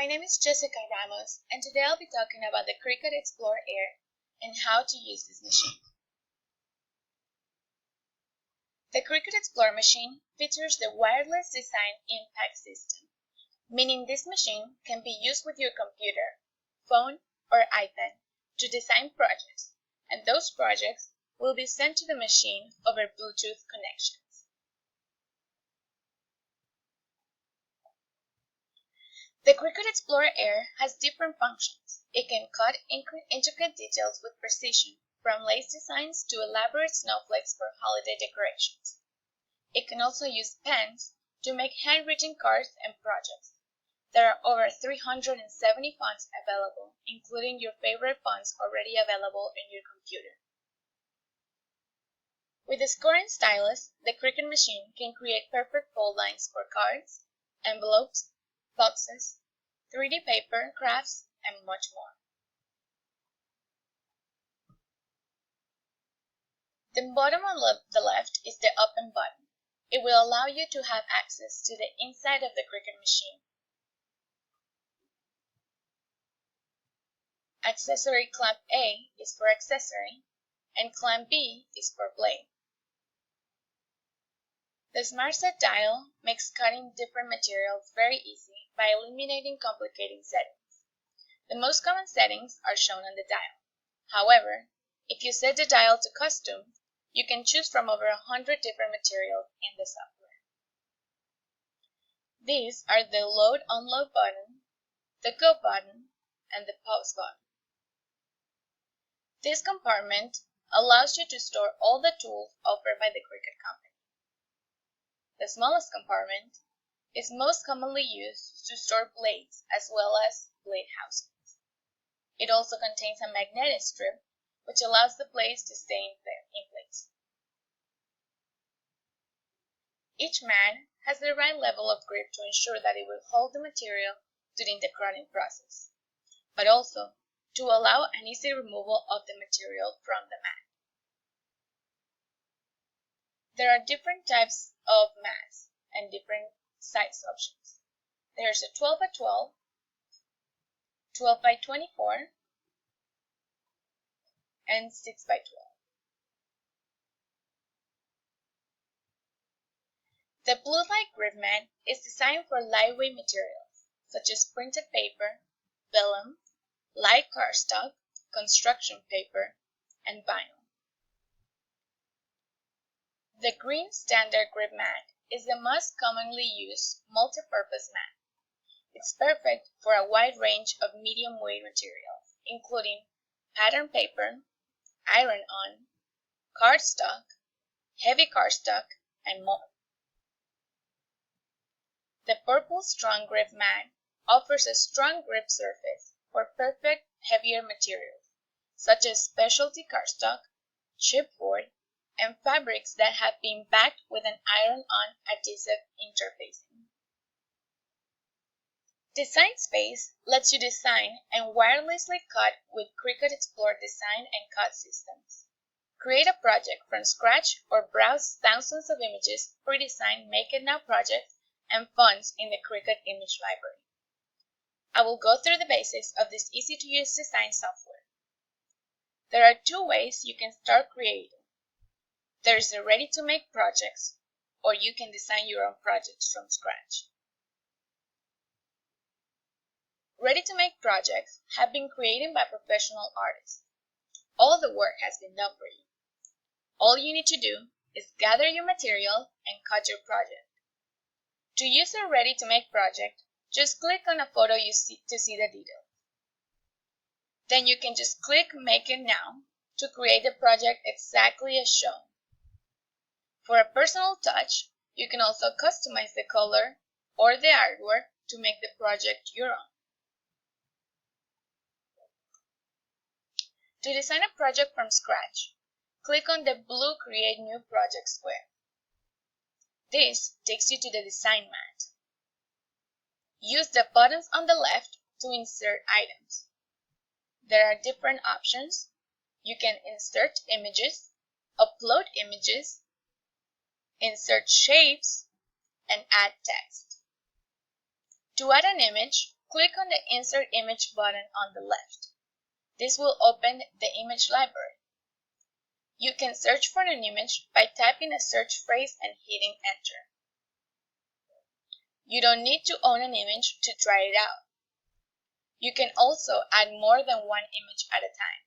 my name is Jessica Ramos, and today I'll be talking about the Cricut Explore Air and how to use this machine. The Cricut Explore machine features the wireless design impact system, meaning this machine can be used with your computer, phone, or iPad to design projects, and those projects will be sent to the machine over Bluetooth connections. The Cricut Explore Air has different functions. It can cut intricate details with precision, from lace designs to elaborate snowflakes for holiday decorations. It can also use pens to make handwritten cards and projects. There are over 370 fonts available, including your favorite fonts already available in your computer. With a scoring stylus, the Cricut machine can create perfect fold lines for cards, envelopes, boxes, 3D paper, crafts, and much more. The bottom on the left is the open button. It will allow you to have access to the inside of the Cricut machine. Accessory clamp A is for accessory, and clamp B is for blade. The Smart Set dial makes cutting different materials very easy by eliminating complicating settings. The most common settings are shown on the dial. However, if you set the dial to custom, you can choose from over 100 different materials in the software. These are the Load/Unload button, the Go button, and the Pause button. This compartment allows you to store all the tools offered by the Cricut company. The smallest compartment is most commonly used to store blades as well as blade housings. It also contains a magnetic strip which allows the blades to stay in place. Each mat has the right level of grip to ensure that it will hold the material during the cutting process, but also to allow an easy removal of the material from the mat. There are different types of mats and different size options. There's a 12 by 12, 12 by 24, and 6 by 12. The Blue Light Grip Mat is designed for lightweight materials such as printed paper, vellum, light cardstock, construction paper, and vinyl. The Green Standard Grip Mat is the most commonly used multi-purpose mat. It's perfect for a wide range of medium-weight materials, including pattern paper, iron-on, cardstock, heavy cardstock, and more. The Purple Strong Grip Mat offers a strong grip surface for perfect heavier materials, such as specialty cardstock, chipboard, and fabrics that have been backed with an iron-on adhesive interfacing. Design Space lets you design and wirelessly cut with Cricut Explore design and cut systems. Create a project from scratch or browse thousands of images, pre-designed Make It Now projects, and fonts in the Cricut image library. I will go through the basics of this easy-to-use design software. There are two ways you can start creating. There is the ready-to-make projects, or you can design your own projects from scratch. Ready-to-make projects have been created by professional artists. All the work has been done for you. All you need to do is gather your material and cut your project. To use a ready-to-make project, just click on a photo to see the details. Then you can just click Make It Now to create the project exactly as shown. For a personal touch, you can also customize the color or the artwork to make the project your own. To design a project from scratch, click on the blue Create New Project square. This takes you to the design mat. Use the buttons on the left to insert items. There are different options. You can insert images, upload images, insert shapes, and add text. To add an image, click on the Insert Image button on the left. This will open the image library. You can search for an image by typing a search phrase and hitting Enter. You don't need to own an image to try it out. You can also add more than one image at a time.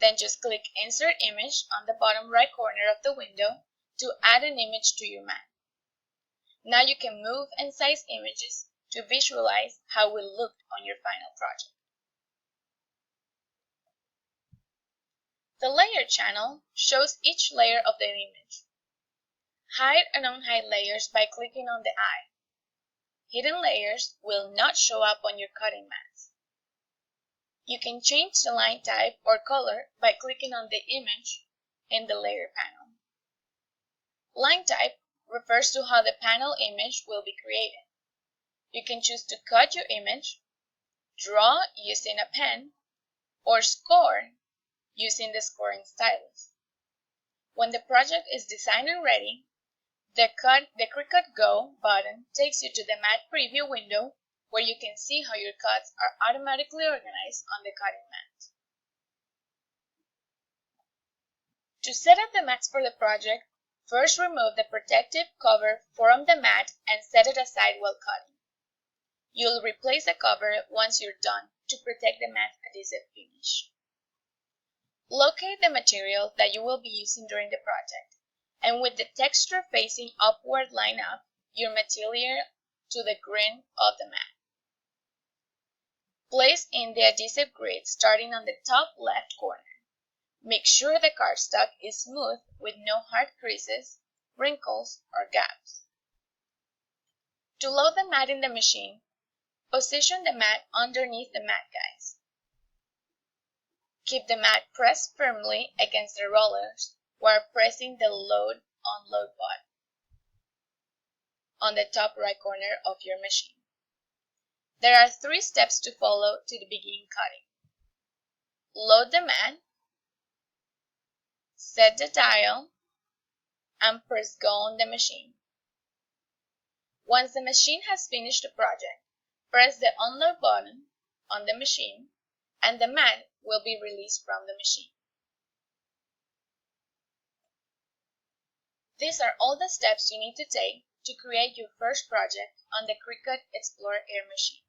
Then just click Insert Image on the bottom right corner of the window to add an image to your mat. Now you can move and size images to visualize how it will look on your final project. The Layer channel shows each layer of the image. Hide and unhide layers by clicking on the eye. Hidden layers will not show up on your cutting mats. You can change the line type or color by clicking on the image in the Layer panel. Line type refers to how the panel image will be created. You can choose to cut your image, draw using a pen, or score using the scoring stylus. When the project is designed and ready, the Cricut Go button takes you to the mat preview window where you can see how your cuts are automatically organized on the cutting mat. To set up the mats for the project, first remove the protective cover from the mat and set it aside while cutting. You'll replace the cover once you're done to protect the mat adhesive finish. Locate the material that you will be using during the project, and with the texture facing upward line up your material to the grain of the mat. Place in the adhesive grid starting on the top left corner. Make sure the cardstock is smooth with no hard creases, wrinkles, or gaps. To load the mat in the machine, position the mat underneath the mat guides. Keep the mat pressed firmly against the rollers while pressing the Load/Unload button on the top right corner of your machine. There are 3 steps to follow to begin cutting. Load the mat, set the dial, and press Go on the machine. Once the machine has finished the project, press the Unload button on the machine and the mat will be released from the machine. These are all the steps you need to take to create your first project on the Cricut Explore Air machine.